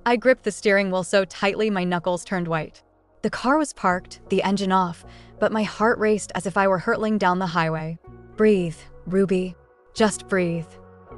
I gripped the steering wheel so tightly my knuckles turned white. The car was parked, the engine off, but my heart raced as if I were hurtling down the highway. Breathe, Ruby. Just breathe.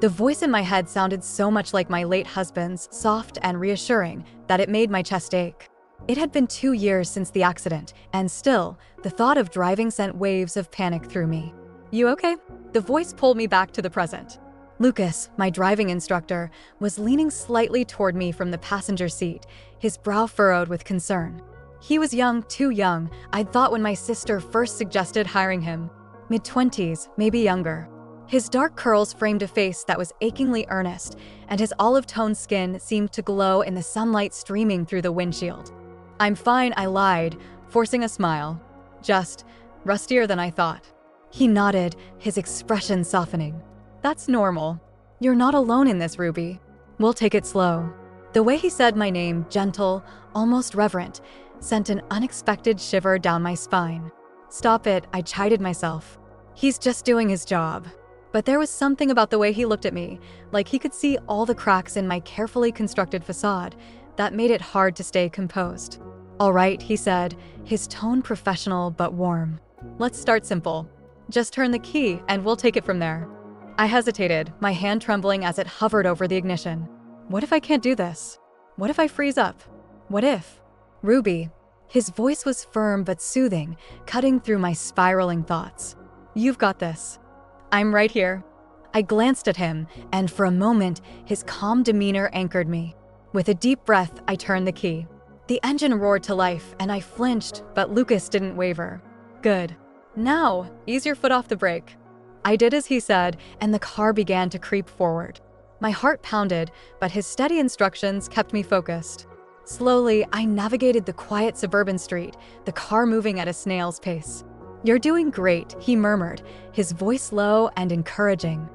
The voice in my head sounded so much like my late husband's, soft and reassuring, that it made my chest ache. It had been 2 years since the accident, and still, the thought of driving sent waves of panic through me. You okay? The voice pulled me back to the present. Lucas, my driving instructor, was leaning slightly toward me from the passenger seat, his brow furrowed with concern. He was young, too young, I'd thought when my sister first suggested hiring him. Mid-20s, maybe younger. His dark curls framed a face that was achingly earnest, and his olive-toned skin seemed to glow in the sunlight streaming through the windshield. I'm fine, I lied, forcing a smile. Just rustier than I thought. He nodded, his expression softening. That's normal. You're not alone in this, Ruby. We'll take it slow. The way he said my name, gentle, almost reverent, sent an unexpected shiver down my spine. Stop it, I chided myself. He's just doing his job. But there was something about the way he looked at me, like he could see all the cracks in my carefully constructed facade, that made it hard to stay composed. All right, he said, his tone professional but warm. Let's start simple. Just turn the key and we'll take it from there. I hesitated, my hand trembling as it hovered over the ignition. What if I can't do this? What if I freeze up? What if? Ruby. His voice was firm but soothing, cutting through my spiraling thoughts. You've got this. I'm right here. I glanced at him, and for a moment, his calm demeanor anchored me. With a deep breath, I turned the key. The engine roared to life, and I flinched, but Lucas didn't waver. Good. Now, ease your foot off the brake. I did as he said, and the car began to creep forward. My heart pounded, but his steady instructions kept me focused. Slowly, I navigated the quiet suburban street, the car moving at a snail's pace. You're doing great, he murmured, his voice low and encouraging.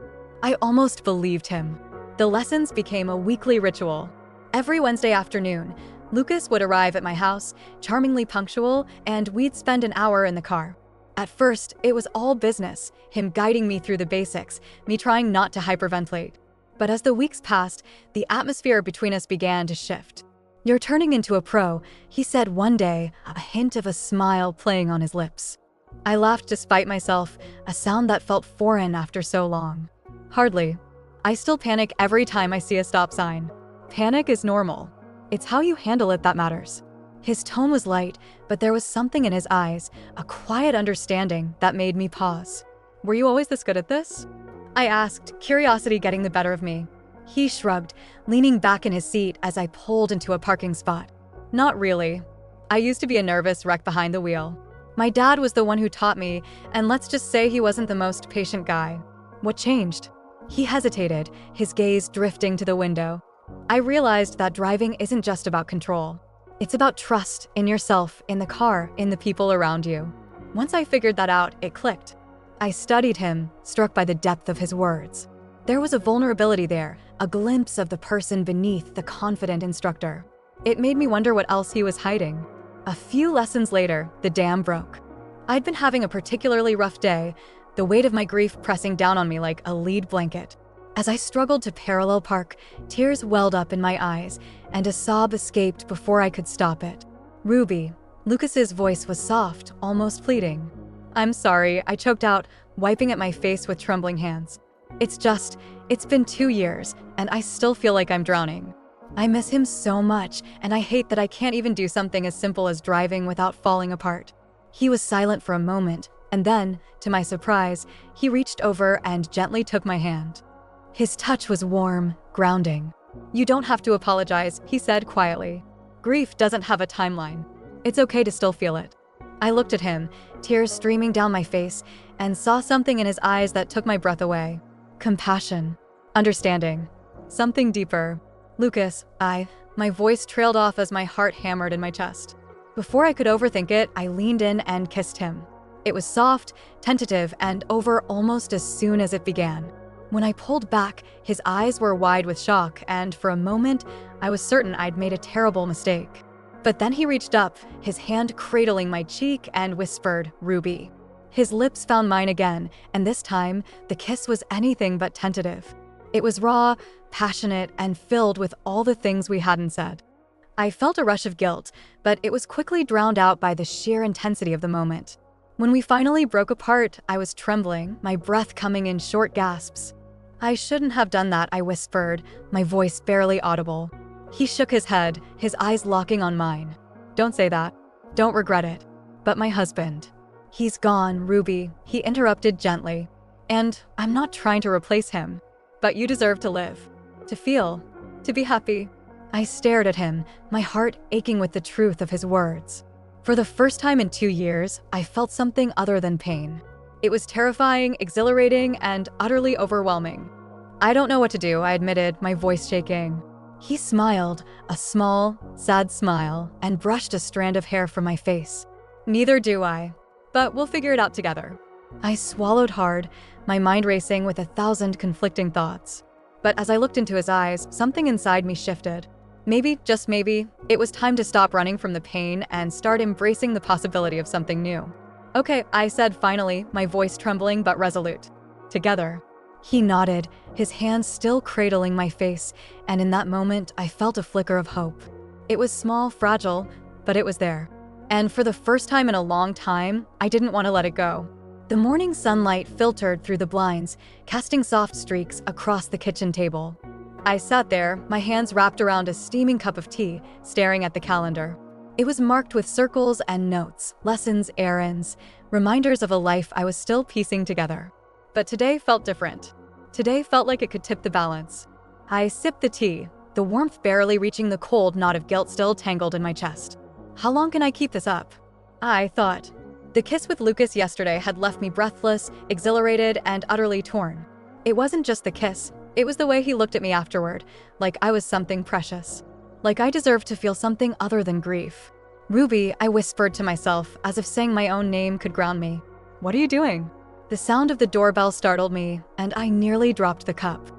I almost believed him. The lessons became a weekly ritual. Every Wednesday afternoon, Lucas would arrive at my house, charmingly punctual, and we'd spend an hour in the car. At first, it was all business, him guiding me through the basics, me trying not to hyperventilate. But as the weeks passed, the atmosphere between us began to shift. You're turning into a pro, he said one day, a hint of a smile playing on his lips. I laughed despite myself, a sound that felt foreign after so long. Hardly. I still panic every time I see a stop sign. Panic is normal. It's how you handle it that matters. His tone was light, but there was something in his eyes, a quiet understanding that made me pause. Were you always this good at this? I asked, curiosity getting the better of me. He shrugged, leaning back in his seat as I pulled into a parking spot. Not really. I used to be a nervous wreck behind the wheel. My dad was the one who taught me, and let's just say he wasn't the most patient guy. What changed? He hesitated, his gaze drifting to the window. I realized that driving isn't just about control. It's about trust in yourself, in the car, in the people around you. Once I figured that out, it clicked. I studied him, struck by the depth of his words. There was a vulnerability there, a glimpse of the person beneath the confident instructor. It made me wonder what else he was hiding. A few lessons later, the dam broke. I'd been having a particularly rough day, the weight of my grief pressing down on me like a lead blanket. As I struggled to parallel park, tears welled up in my eyes, and a sob escaped before I could stop it. Ruby. Lucas's voice was soft, almost pleading. I'm sorry, I choked out, wiping at my face with trembling hands. It's been 2 years, and I still feel like I'm drowning. I miss him so much, and I hate that I can't even do something as simple as driving without falling apart. He was silent for a moment, and then, to my surprise, he reached over and gently took my hand. His touch was warm, grounding. You don't have to apologize, he said quietly. Grief doesn't have a timeline. It's okay to still feel it. I looked at him, tears streaming down my face, and saw something in his eyes that took my breath away. Compassion. Understanding. Something deeper. Lucas, my voice trailed off as my heart hammered in my chest. Before I could overthink it, I leaned in and kissed him. It was soft, tentative, and over almost as soon as it began. When I pulled back, his eyes were wide with shock, and for a moment, I was certain I'd made a terrible mistake. But then he reached up, his hand cradling my cheek, and whispered, Ruby. His lips found mine again, and this time, the kiss was anything but tentative. It was raw, passionate, and filled with all the things we hadn't said. I felt a rush of guilt, but it was quickly drowned out by the sheer intensity of the moment. When we finally broke apart, I was trembling, my breath coming in short gasps. "I shouldn't have done that," I whispered, my voice barely audible. He shook his head, his eyes locking on mine. "Don't say that. Don't regret it." "But my husband. He's gone, Ruby," he interrupted gently. "And I'm not trying to replace him. But you deserve to live, to feel, to be happy." I stared at him, my heart aching with the truth of his words. For the first time in 2 years, I felt something other than pain. It was terrifying, exhilarating, and utterly overwhelming. "I don't know what to do," I admitted, my voice shaking. He smiled, a small, sad smile, and brushed a strand of hair from my face. "Neither do I. But we'll figure it out together." I swallowed hard, my mind racing with 1,000 conflicting thoughts. But as I looked into his eyes, something inside me shifted. Maybe, just maybe, it was time to stop running from the pain and start embracing the possibility of something new. "Okay," I said finally, my voice trembling but resolute. "Together." He nodded, his hands still cradling my face, and in that moment, I felt a flicker of hope. It was small, fragile, but it was there. And for the first time in a long time, I didn't want to let it go. The morning sunlight filtered through the blinds, casting soft streaks across the kitchen table. I sat there, my hands wrapped around a steaming cup of tea, staring at the calendar. It was marked with circles and notes, lessons, errands, reminders of a life I was still piecing together. But today felt different. Today felt like it could tip the balance. I sipped the tea, the warmth barely reaching the cold knot of guilt still tangled in my chest. How long can I keep this up? I thought. The kiss with Lucas yesterday had left me breathless, exhilarated, and utterly torn. It wasn't just the kiss. It was the way he looked at me afterward, like I was something precious. Like I deserved to feel something other than grief. "Ruby," I whispered to myself, as if saying my own name could ground me. "What are you doing?" The sound of the doorbell startled me, and I nearly dropped the cup.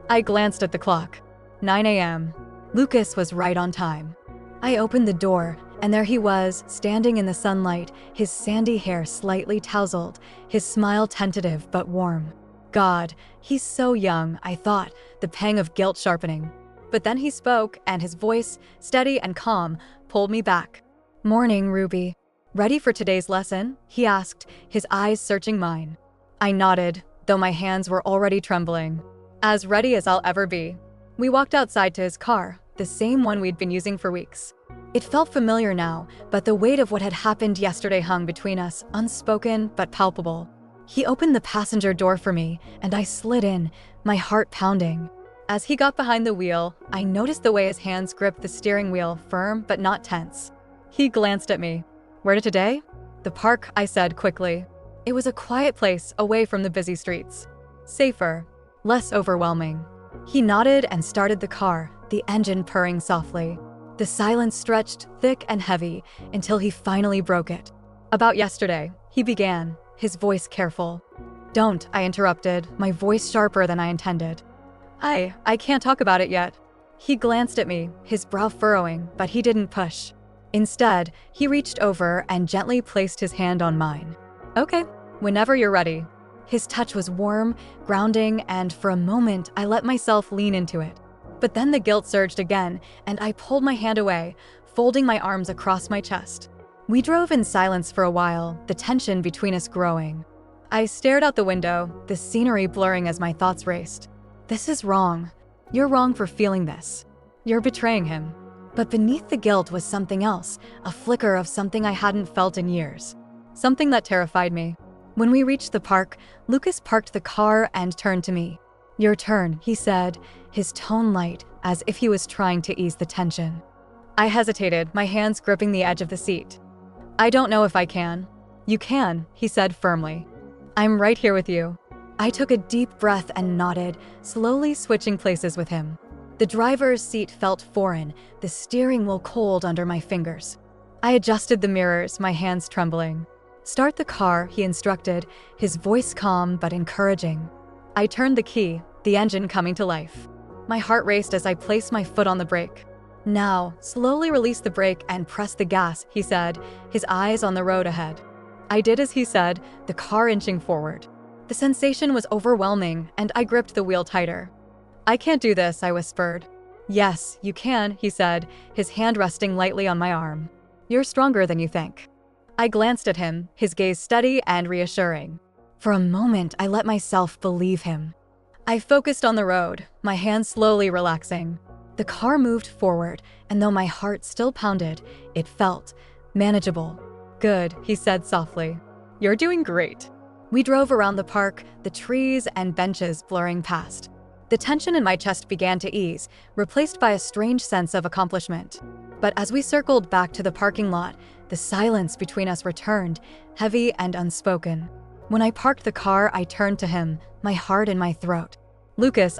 I glanced at the clock. 9 a.m. Lucas was right on time. I opened the door, and there he was, standing in the sunlight, his sandy hair slightly tousled, his smile tentative but warm. God, he's so young, I thought, the pang of guilt sharpening. But then he spoke, and his voice, steady and calm, pulled me back. "Morning, Ruby. Ready for today's lesson?" he asked, his eyes searching mine. I nodded, though my hands were already trembling. "As ready as I'll ever be." We walked outside to his car, the same one we'd been using for weeks. It felt familiar now, but the weight of what had happened yesterday hung between us, unspoken but palpable. He opened the passenger door for me, and I slid in, my heart pounding. As he got behind the wheel, I noticed the way his hands gripped the steering wheel, firm but not tense. He glanced at me. "Where to today?" "The park," I said quickly. It was a quiet place, away from the busy streets. Safer, less overwhelming. He nodded and started the car, the engine purring softly. The silence stretched thick and heavy until he finally broke it. "About yesterday," he began, his voice careful. "Don't," I interrupted, my voice sharper than I intended. I can't talk about it yet." He glanced at me, his brow furrowing, but he didn't push. Instead, he reached over and gently placed his hand on mine. "Okay, whenever you're ready." His touch was warm, grounding, and for a moment, I let myself lean into it. But then the guilt surged again, and I pulled my hand away, folding my arms across my chest. We drove in silence for a while, the tension between us growing. I stared out the window, the scenery blurring as my thoughts raced. "This is wrong. You're wrong for feeling this. You're betraying him." But beneath the guilt was something else, a flicker of something I hadn't felt in years. Something that terrified me. When we reached the park, Lucas parked the car and turned to me. "Your turn," he said, his tone light, as if he was trying to ease the tension. I hesitated, my hands gripping the edge of the seat. "I don't know if I can." "You can," he said firmly. "I'm right here with you." I took a deep breath and nodded, slowly switching places with him. The driver's seat felt foreign, the steering wheel cold under my fingers. I adjusted the mirrors, my hands trembling. "Start the car," he instructed, his voice calm but encouraging. I turned the key, the engine coming to life. My heart raced as I placed my foot on the brake. "Now, slowly release the brake and press the gas," he said, his eyes on the road ahead. I did as he said, the car inching forward. The sensation was overwhelming, and I gripped the wheel tighter. I can't do this, I whispered. Yes, you can, he said, his hand resting lightly on my arm. You're stronger than you think. I glanced at him, his gaze steady and reassuring. For a moment, I let myself believe him. I focused on the road, my hands slowly relaxing. The car moved forward, and though my heart still pounded, it felt manageable. Good, he said softly. You're doing great. We drove around the park, the trees and benches blurring past. The tension in my chest began to ease, replaced by a strange sense of accomplishment. But as we circled back to the parking lot, the silence between us returned, heavy and unspoken. When I parked the car, I turned to him, my heart in my throat. Lucas,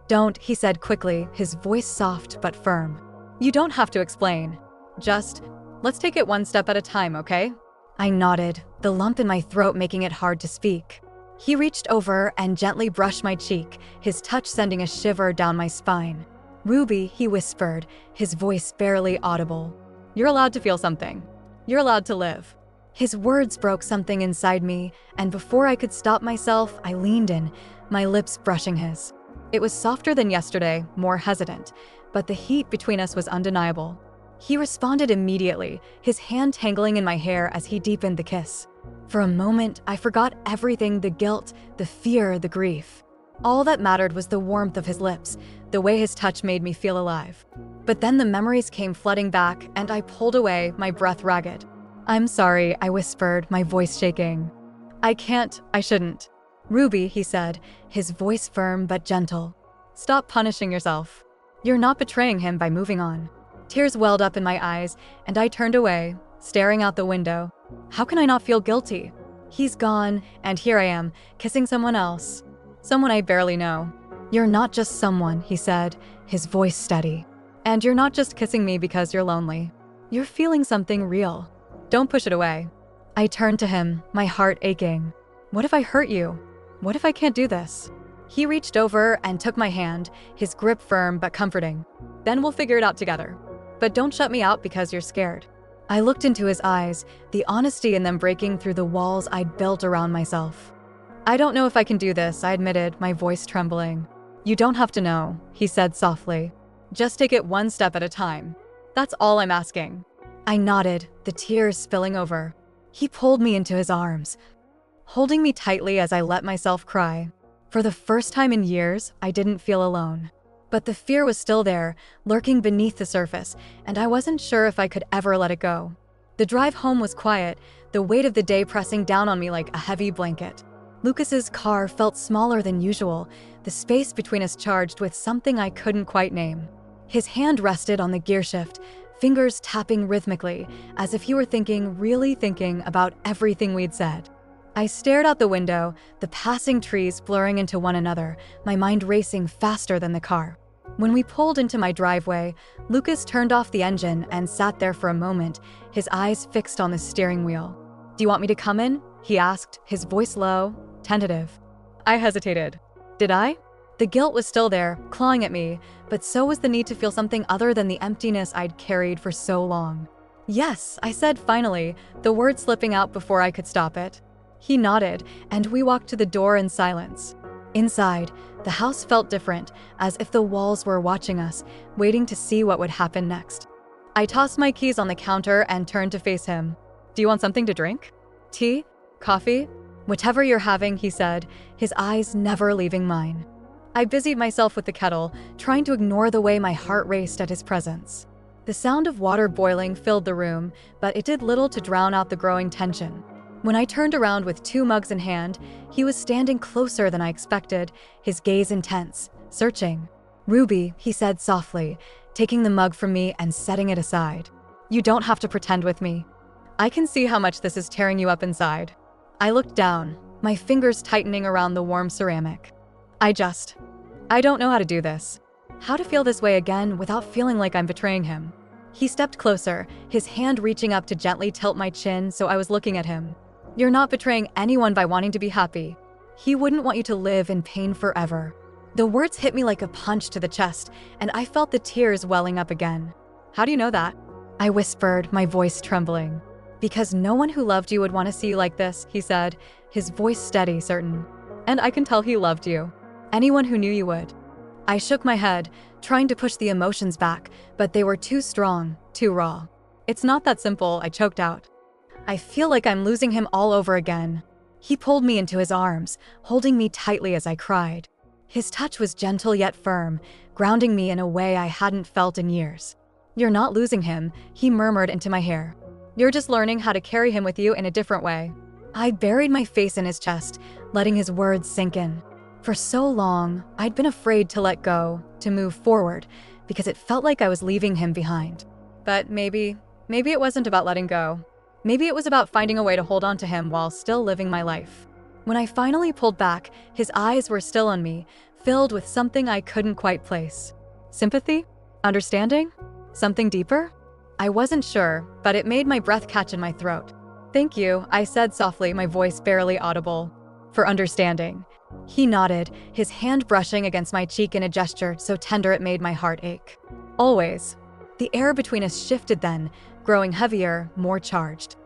Don't, he said quickly, his voice soft but firm. You don't have to explain. Just, let's take it one step at a time, okay? I nodded, the lump in my throat making it hard to speak. He reached over and gently brushed my cheek, his touch sending a shiver down my spine. Ruby, he whispered, his voice barely audible. You're allowed to feel something. You're allowed to live. His words broke something inside me, and before I could stop myself, I leaned in, my lips brushing his. It was softer than yesterday, more hesitant, but the heat between us was undeniable. He responded immediately, his hand tangling in my hair as he deepened the kiss. For a moment, I forgot everything, the guilt, the fear, the grief. All that mattered was the warmth of his lips, the way his touch made me feel alive. But then the memories came flooding back, and I pulled away, my breath ragged. I'm sorry, I whispered, my voice shaking. I shouldn't. Ruby, he said, his voice firm but gentle. Stop punishing yourself. You're not betraying him by moving on. Tears welled up in my eyes, and I turned away, staring out the window. How can I not feel guilty? He's gone, and here I am, kissing someone else. Someone I barely know. You're not just someone, he said, his voice steady. And you're not just kissing me because you're lonely. You're feeling something real. Don't push it away. I turned to him, my heart aching. What if I hurt you? What if I can't do this? He reached over and took my hand, his grip firm but comforting. Then we'll figure it out together. But don't shut me out because you're scared. I looked into his eyes, the honesty in them breaking through the walls I'd built around myself. I don't know if I can do this, I admitted, my voice trembling. You don't have to know, he said softly. Just take it one step at a time. That's all I'm asking. I nodded, the tears spilling over. He pulled me into his arms, holding me tightly as I let myself cry. For the first time in years, I didn't feel alone. But the fear was still there, lurking beneath the surface, and I wasn't sure if I could ever let it go. The drive home was quiet, the weight of the day pressing down on me like a heavy blanket. Lucas's car felt smaller than usual, the space between us charged with something I couldn't quite name. His hand rested on the gear shift, fingers tapping rhythmically, as if he were really thinking about everything we'd said. I stared out the window, the passing trees blurring into one another, my mind racing faster than the car. When we pulled into my driveway, Lucas turned off the engine and sat there for a moment, his eyes fixed on the steering wheel. Do you want me to come in? He asked, his voice low, tentative. I hesitated. Did I? The guilt was still there, clawing at me, but so was the need to feel something other than the emptiness I'd carried for so long. Yes, I said finally, the word slipping out before I could stop it. He nodded, and we walked to the door in silence. Inside, the house felt different, as if the walls were watching us, waiting to see what would happen next. I tossed my keys on the counter and turned to face him. Do you want something to drink? Tea? Coffee? Whatever you're having, he said, his eyes never leaving mine. I busied myself with the kettle, trying to ignore the way my heart raced at his presence. The sound of water boiling filled the room, but it did little to drown out the growing tension. When I turned around with 2 mugs in hand, he was standing closer than I expected, his gaze intense, searching. Ruby, he said softly, taking the mug from me and setting it aside. You don't have to pretend with me. I can see how much this is tearing you up inside. I looked down, my fingers tightening around the warm ceramic. I don't know how to do this. How to feel this way again without feeling like I'm betraying him. He stepped closer, his hand reaching up to gently tilt my chin so I was looking at him. You're not betraying anyone by wanting to be happy. He wouldn't want you to live in pain forever. The words hit me like a punch to the chest, and I felt the tears welling up again. How do you know that? I whispered, my voice trembling. Because no one who loved you would want to see you like this, he said, his voice steady, certain. And I can tell he loved you. Anyone who knew you would. I shook my head, trying to push the emotions back, but they were too strong, too raw. It's not that simple, I choked out. I feel like I'm losing him all over again. He pulled me into his arms, holding me tightly as I cried. His touch was gentle yet firm, grounding me in a way I hadn't felt in years. You're not losing him, he murmured into my hair. You're just learning how to carry him with you in a different way. I buried my face in his chest, letting his words sink in. For so long, I'd been afraid to let go, to move forward, because it felt like I was leaving him behind. But maybe it wasn't about letting go. Maybe it was about finding a way to hold on to him while still living my life. When I finally pulled back, his eyes were still on me, filled with something I couldn't quite place. Sympathy? Understanding? Something deeper? I wasn't sure, but it made my breath catch in my throat. Thank you, I said softly, my voice barely audible. For understanding. He nodded, his hand brushing against my cheek in a gesture so tender it made my heart ache. Always. The air between us shifted then, growing heavier, more charged.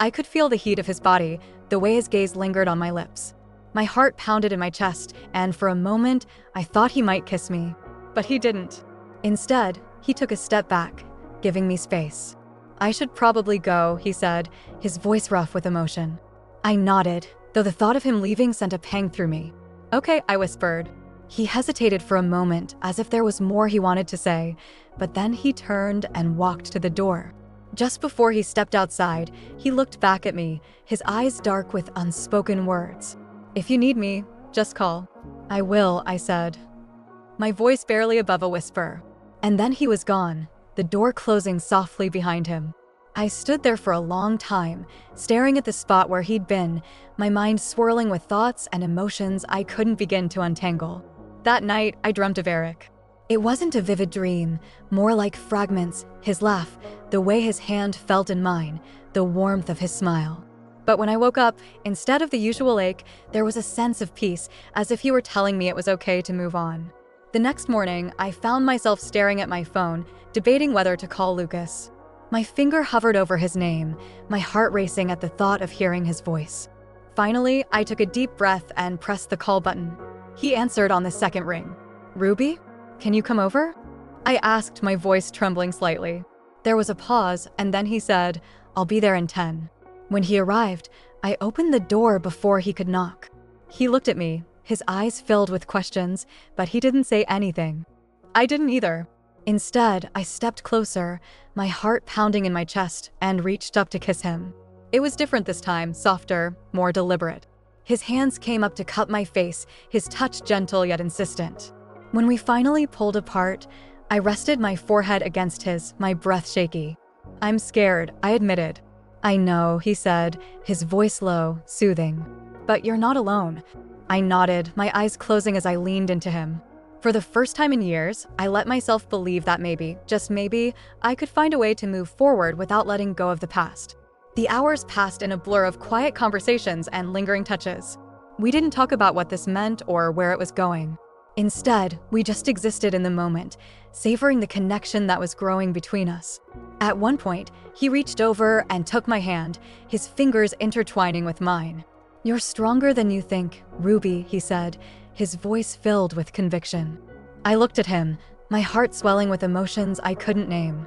I could feel the heat of his body, the way his gaze lingered on my lips. My heart pounded in my chest, and for a moment, I thought he might kiss me. But he didn't. Instead, he took a step back, giving me space. I should probably go, he said, his voice rough with emotion. I nodded, though the thought of him leaving sent a pang through me. Okay, I whispered. He hesitated for a moment, as if there was more he wanted to say, but then he turned and walked to the door. Just before he stepped outside, he looked back at me, his eyes dark with unspoken words. If you need me, just call. I will, I said, my voice barely above a whisper. And then he was gone, the door closing softly behind him. I stood there for a long time, staring at the spot where he'd been, my mind swirling with thoughts and emotions I couldn't begin to untangle. That night, I dreamt of Eric. It wasn't a vivid dream, more like fragments, his laugh, the way his hand felt in mine, the warmth of his smile. But when I woke up, instead of the usual ache, there was a sense of peace, as if he were telling me it was okay to move on. The next morning, I found myself staring at my phone, debating whether to call Lucas. My finger hovered over his name, my heart racing at the thought of hearing his voice. Finally, I took a deep breath and pressed the call button. He answered on the second ring. Ruby? Can you come over? I asked, my voice trembling slightly. There was a pause, and then he said, I'll be there in 10. When he arrived, I opened the door before he could knock. He looked at me, his eyes filled with questions, but he didn't say anything. I didn't either. Instead, I stepped closer, my heart pounding in my chest, and reached up to kiss him. It was different this time, softer, more deliberate. His hands came up to cup my face, his touch gentle yet insistent. When we finally pulled apart, I rested my forehead against his, my breath shaky. I'm scared, I admitted. I know, he said, his voice low, soothing. But you're not alone. I nodded, my eyes closing as I leaned into him. For the first time in years, I let myself believe that maybe, just maybe, I could find a way to move forward without letting go of the past. The hours passed in a blur of quiet conversations and lingering touches. We didn't talk about what this meant or where it was going. Instead, we just existed in the moment, savoring the connection that was growing between us. At one point, he reached over and took my hand, his fingers intertwining with mine. You're stronger than you think, Ruby, he said, his voice filled with conviction. I looked at him, my heart swelling with emotions I couldn't name.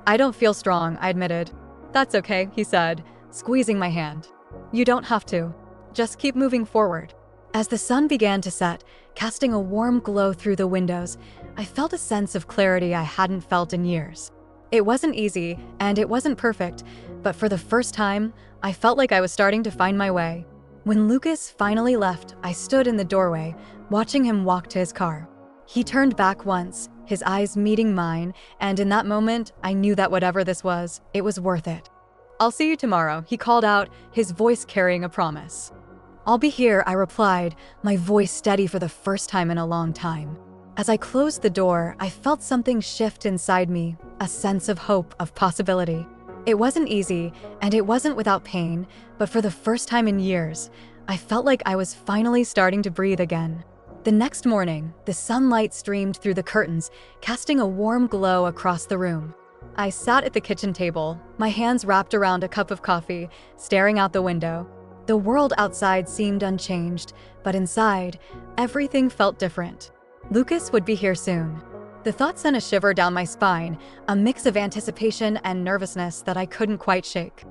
I don't feel strong, I admitted. That's okay, he said, squeezing my hand. You don't have to. Just keep moving forward. As the sun began to set, casting a warm glow through the windows, I felt a sense of clarity I hadn't felt in years. It wasn't easy, and it wasn't perfect, but for the first time, I felt like I was starting to find my way. When Lucas finally left, I stood in the doorway, watching him walk to his car. He turned back once, his eyes meeting mine, and in that moment, I knew that whatever this was, it was worth it. I'll see you tomorrow, he called out, his voice carrying a promise. I'll be here, I replied, my voice steady for the first time in a long time. As I closed the door, I felt something shift inside me, a sense of hope, of possibility. It wasn't easy, and it wasn't without pain, but for the first time in years, I felt like I was finally starting to breathe again. The next morning, the sunlight streamed through the curtains, casting a warm glow across the room. I sat at the kitchen table, my hands wrapped around a cup of coffee, staring out the window. The world outside seemed unchanged, but inside, everything felt different. Lucas would be here soon. The thought sent a shiver down my spine, a mix of anticipation and nervousness that I couldn't quite shake.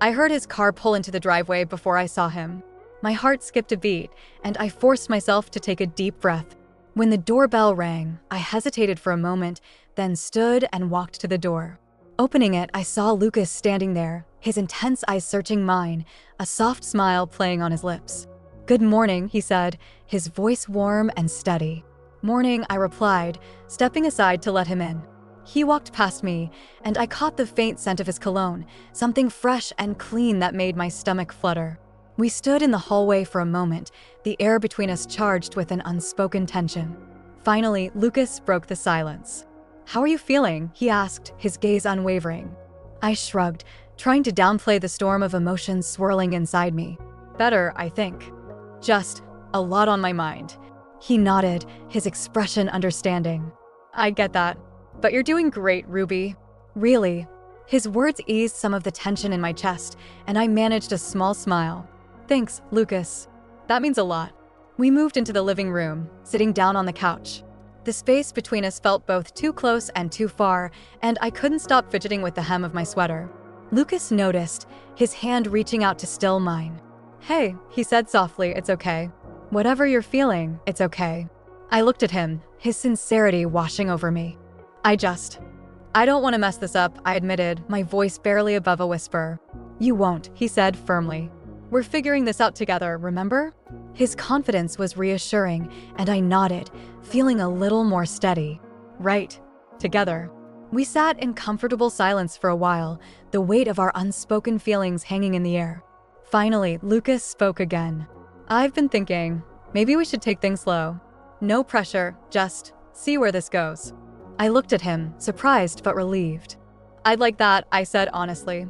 I heard his car pull into the driveway before I saw him. My heart skipped a beat, and I forced myself to take a deep breath. When the doorbell rang, I hesitated for a moment, then stood and walked to the door. Opening it, I saw Lucas standing there, his intense eyes searching mine, a soft smile playing on his lips. "Good morning," he said, his voice warm and steady. "Morning," I replied, stepping aside to let him in. He walked past me, and I caught the faint scent of his cologne, something fresh and clean that made my stomach flutter. We stood in the hallway for a moment, the air between us charged with an unspoken tension. Finally, Lucas broke the silence. "How are you feeling?" he asked, his gaze unwavering. I shrugged, trying to downplay the storm of emotions swirling inside me. "Better, I think. Just a lot on my mind." He nodded, his expression understanding. "I get that. But you're doing great, Ruby." "Really?" His words eased some of the tension in my chest, and I managed a small smile. "Thanks, Lucas. That means a lot." We moved into the living room, sitting down on the couch. The space between us felt both too close and too far, and I couldn't stop fidgeting with the hem of my sweater. Lucas noticed, his hand reaching out to still mine. "Hey," he said softly, "it's okay. Whatever you're feeling, it's okay." I looked at him, his sincerity washing over me. I don't want to mess this up," I admitted, my voice barely above a whisper. "You won't," he said firmly. "We're figuring this out together, remember?" His confidence was reassuring, and I nodded, feeling a little more steady. "Right. Together." We sat in comfortable silence for a while, the weight of our unspoken feelings hanging in the air. Finally, Lucas spoke again. "I've been thinking, maybe we should take things slow. No pressure, just see where this goes." I looked at him, surprised but relieved. "I'd like that," I said honestly.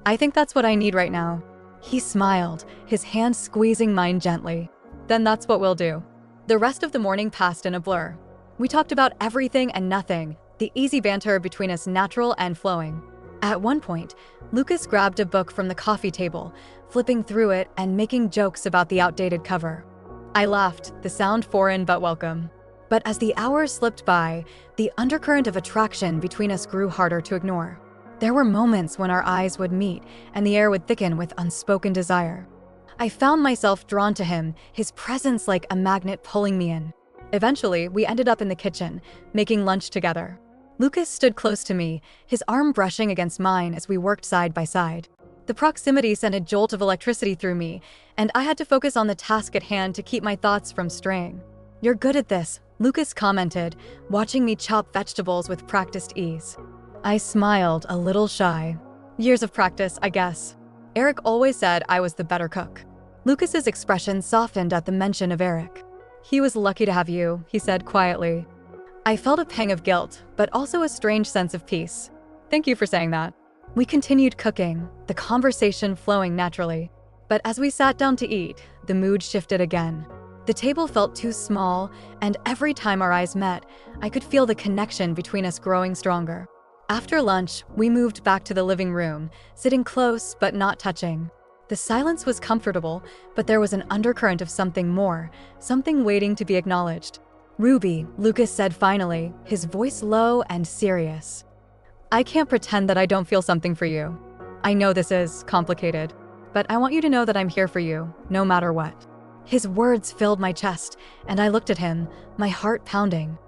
"I think that's what I need right now." He smiled, his hand squeezing mine gently. "Then that's what we'll do." The rest of the morning passed in a blur. We talked about everything and nothing, the easy banter between us natural and flowing. At one point, Lucas grabbed a book from the coffee table, flipping through it and making jokes about the outdated cover. I laughed, the sound foreign but welcome. But as the hours slipped by, the undercurrent of attraction between us grew harder to ignore. There were moments when our eyes would meet and the air would thicken with unspoken desire. I found myself drawn to him, his presence like a magnet pulling me in. Eventually, we ended up in the kitchen, making lunch together. Lucas stood close to me, his arm brushing against mine as we worked side by side. The proximity sent a jolt of electricity through me, and I had to focus on the task at hand to keep my thoughts from straying. "You're good at this," Lucas commented, watching me chop vegetables with practiced ease. I smiled, a little shy. "Years of practice, I guess. Eric always said I was the better cook." Lucas's expression softened at the mention of Eric. "He was lucky to have you," he said quietly. I felt a pang of guilt, but also a strange sense of peace. "Thank you for saying that." We continued cooking, the conversation flowing naturally. But as we sat down to eat, the mood shifted again. The table felt too small, and every time our eyes met, I could feel the connection between us growing stronger. After lunch, we moved back to the living room, sitting close but not touching. The silence was comfortable, but there was an undercurrent of something more, something waiting to be acknowledged. "Ruby," Lucas said finally, his voice low and serious. "I can't pretend that I don't feel something for you. I know this is complicated, but I want you to know that I'm here for you, no matter what." His words filled my chest, and I looked at him, my heart pounding.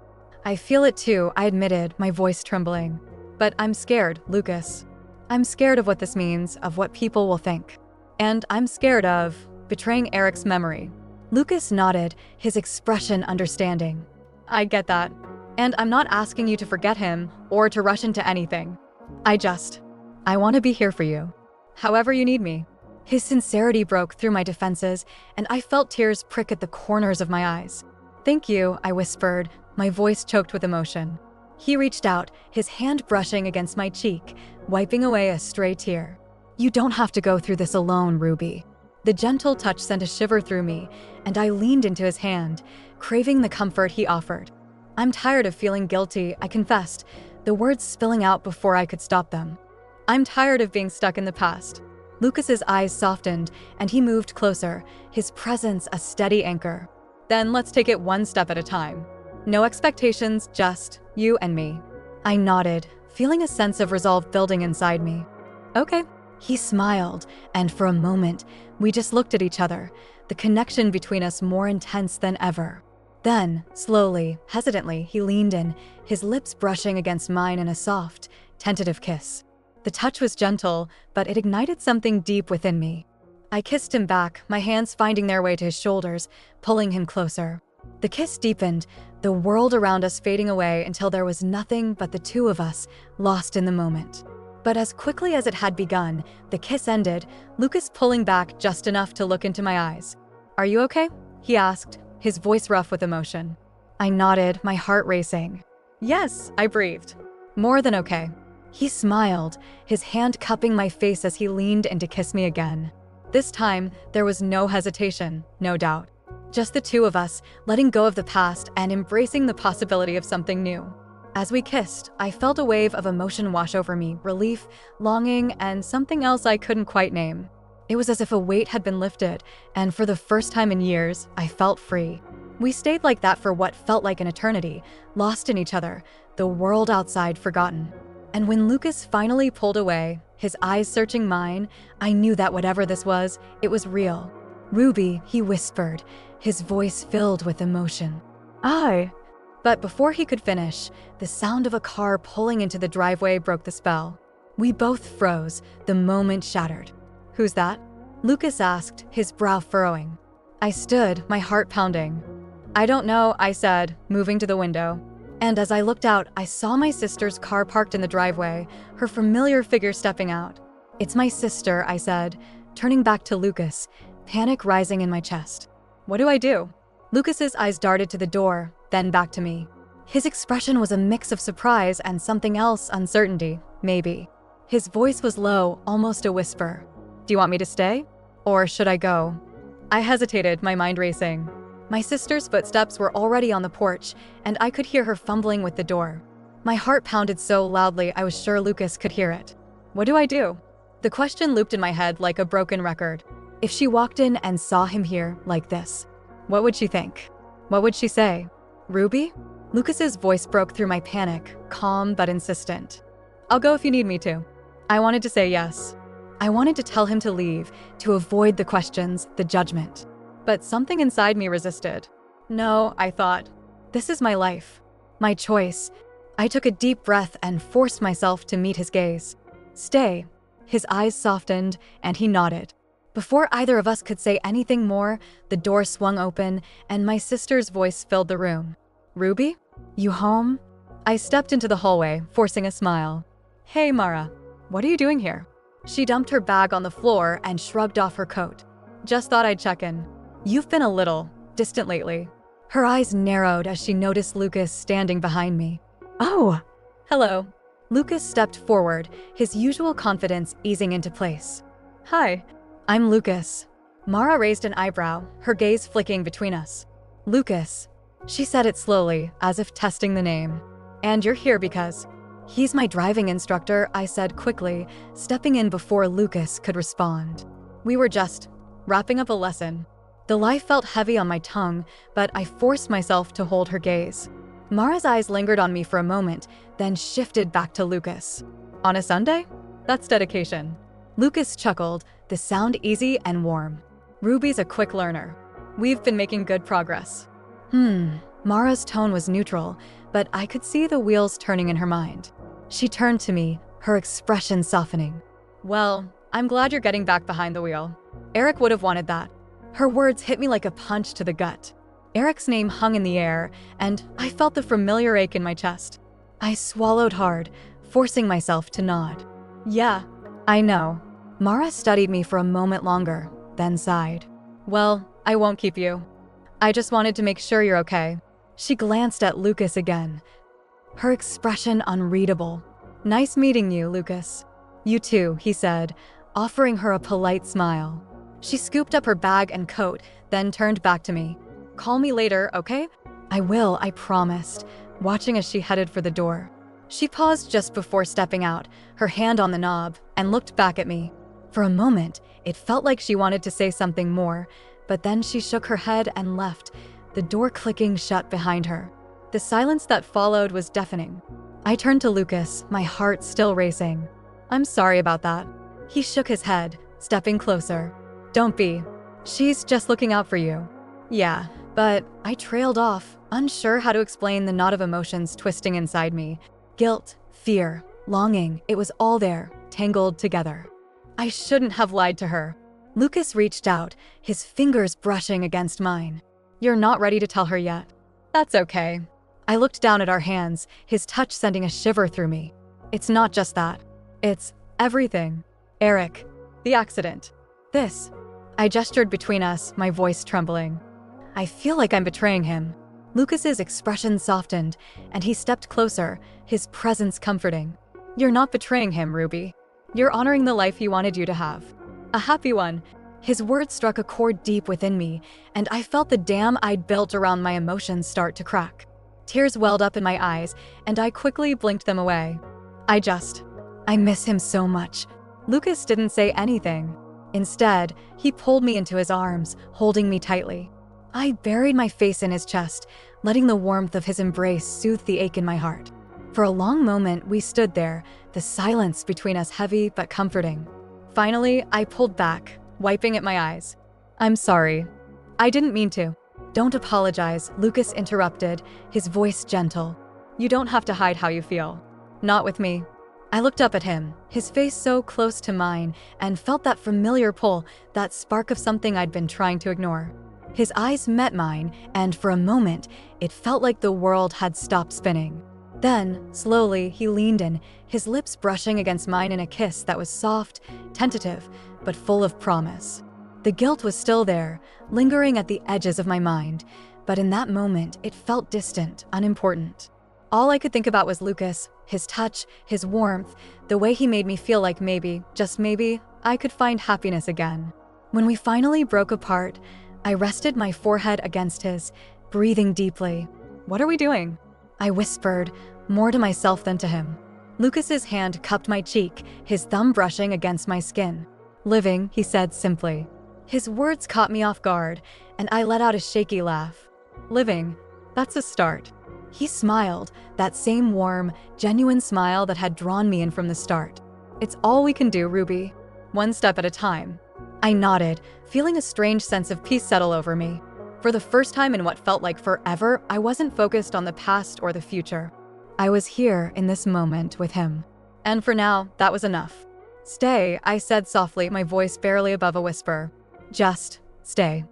"I feel it too," I admitted, my voice trembling. "But I'm scared, Lucas. I'm scared of what this means, of what people will think. And I'm scared of betraying Eric's memory." Lucas nodded, his expression understanding. "I get that. And I'm not asking you to forget him or to rush into anything. I want to be here for you, however you need me." His sincerity broke through my defenses, and I felt tears prick at the corners of my eyes. "Thank you," I whispered, my voice choked with emotion. He reached out, his hand brushing against my cheek, wiping away a stray tear. "You don't have to go through this alone, Ruby." The gentle touch sent a shiver through me, and I leaned into his hand, craving the comfort he offered. "I'm tired of feeling guilty," I confessed, the words spilling out before I could stop them. "I'm tired of being stuck in the past." Lucas's eyes softened, and he moved closer, his presence a steady anchor. "Then let's take it one step at a time." No expectations, just you and me. I nodded, feeling a sense of resolve building inside me. Okay. He smiled, and for a moment, we just looked at each other, the connection between us more intense than ever. Then, slowly, hesitantly, he leaned in, his lips brushing against mine in a soft, tentative kiss. The touch was gentle, but it ignited something deep within me. I kissed him back, my hands finding their way to his shoulders, pulling him closer. The kiss deepened, the world around us fading away until there was nothing but the two of us, lost in the moment. But as quickly as it had begun, the kiss ended, Lucas pulling back just enough to look into my eyes. "Are you okay?" he asked, his voice rough with emotion. I nodded, my heart racing. "Yes," I breathed. "More than okay." He smiled, his hand cupping my face as he leaned in to kiss me again. This time, there was no hesitation, no doubt. Just the two of us, letting go of the past and embracing the possibility of something new. As we kissed, I felt a wave of emotion wash over me, relief, longing, and something else I couldn't quite name. It was as if a weight had been lifted, and for the first time in years, I felt free. We stayed like that for what felt like an eternity, lost in each other, the world outside forgotten. And when Lucas finally pulled away, his eyes searching mine, I knew that whatever this was, it was real. "Ruby," he whispered, his voice filled with emotion. But before he could finish, the sound of a car pulling into the driveway broke the spell. We both froze, the moment shattered. "Who's that?" Lucas asked, his brow furrowing. I stood, my heart pounding. "I don't know," I said, moving to the window. And as I looked out, I saw my sister's car parked in the driveway, her familiar figure stepping out. "It's my sister," I said, turning back to Lucas, panic rising in my chest. "What do I do?" Lucas's eyes darted to the door, then back to me. His expression was a mix of surprise and something else, uncertainty, maybe. His voice was low, almost a whisper. "Do you want me to stay? Or should I go?" I hesitated, my mind racing. My sister's footsteps were already on the porch, and I could hear her fumbling with the door. My heart pounded so loudly I was sure Lucas could hear it. What do I do? The question looped in my head like a broken record. If she walked in and saw him here, like this, what would she think? What would she say? "Ruby?" Lucas's voice broke through my panic, calm but insistent. "I'll go if you need me to." I wanted to say yes. I wanted to tell him to leave, to avoid the questions, the judgment. But something inside me resisted. No, I thought. This is my life. My choice. I took a deep breath and forced myself to meet his gaze. "Stay." His eyes softened, and he nodded. Before either of us could say anything more, the door swung open, and my sister's voice filled the room. "Ruby? You home?" I stepped into the hallway, forcing a smile. "Hey, Mara. What are you doing here?" She dumped her bag on the floor and shrugged off her coat. "Just thought I'd check in. You've been a little distant lately." Her eyes narrowed as she noticed Lucas standing behind me. "Oh, hello." Lucas stepped forward, his usual confidence easing into place. "Hi, I'm Lucas." Mara raised an eyebrow, her gaze flicking between us. "Lucas." She said it slowly, as if testing the name. "And you're here because..." "He's my driving instructor," I said quickly, stepping in before Lucas could respond. "We were just wrapping up a lesson." The lie felt heavy on my tongue, but I forced myself to hold her gaze. Mara's eyes lingered on me for a moment, then shifted back to Lucas. "On a Sunday? That's dedication." Lucas chuckled, the sound easy and warm. "Ruby's a quick learner. We've been making good progress." Mara's tone was neutral, but I could see the wheels turning in her mind. She turned to me, her expression softening. "Well, I'm glad you're getting back behind the wheel. Eric would have wanted that." Her words hit me like a punch to the gut. Eric's name hung in the air, and I felt the familiar ache in my chest. I swallowed hard, forcing myself to nod. "Yeah, I know." Mara studied me for a moment longer, then sighed. "Well, I won't keep you. I just wanted to make sure you're okay." She glanced at Lucas again, her expression unreadable. "Nice meeting you, Lucas." "You too," he said, offering her a polite smile. She scooped up her bag and coat, then turned back to me. "Call me later, okay?" "I will," I promised, watching as she headed for the door. She paused just before stepping out, her hand on the knob, and looked back at me. For a moment, it felt like she wanted to say something more, but then she shook her head and left, the door clicking shut behind her. The silence that followed was deafening. I turned to Lucas, my heart still racing. "I'm sorry about that." He shook his head, stepping closer. "Don't be. She's just looking out for you." "Yeah, but..." I trailed off, unsure how to explain the knot of emotions twisting inside me. Guilt, fear, longing, it was all there, tangled together. I shouldn't have lied to her. Lucas reached out, his fingers brushing against mine. "You're not ready to tell her yet." "That's okay." I looked down at our hands, his touch sending a shiver through me. "It's not just that. It's everything. Eric, the accident. This." I gestured between us, my voice trembling. "I feel like I'm betraying him." Lucas's expression softened, and he stepped closer, his presence comforting. "You're not betraying him, Ruby. You're honoring the life he wanted you to have. A happy one." His words struck a chord deep within me, and I felt the dam I'd built around my emotions start to crack. Tears welled up in my eyes, and I quickly blinked them away. I miss him so much." Lucas didn't say anything. Instead, he pulled me into his arms, holding me tightly. I buried my face in his chest, letting the warmth of his embrace soothe the ache in my heart. For a long moment, we stood there, the silence between us heavy but comforting. Finally, I pulled back, wiping at my eyes. "I'm sorry. I didn't mean to." "Don't apologize," Lucas interrupted, his voice gentle. "You don't have to hide how you feel. Not with me." I looked up at him, his face so close to mine, and felt that familiar pull, that spark of something I'd been trying to ignore. His eyes met mine, and for a moment, it felt like the world had stopped spinning. Then, slowly, he leaned in, his lips brushing against mine in a kiss that was soft, tentative, but full of promise. The guilt was still there, lingering at the edges of my mind, but in that moment, it felt distant, unimportant. All I could think about was Lucas, his touch, his warmth, the way he made me feel like maybe, just maybe, I could find happiness again. When we finally broke apart, I rested my forehead against his, breathing deeply. "What are we doing?" I whispered, more to myself than to him. Lucas's hand cupped my cheek, his thumb brushing against my skin. "Living," he said simply. His words caught me off guard, and I let out a shaky laugh. "Living, that's a start." He smiled, that same warm, genuine smile that had drawn me in from the start. "It's all we can do, Ruby. One step at a time." I nodded, feeling a strange sense of peace settle over me. For the first time in what felt like forever, I wasn't focused on the past or the future. I was here in this moment with him. And for now, that was enough. "Stay," I said softly, my voice barely above a whisper. "Just stay."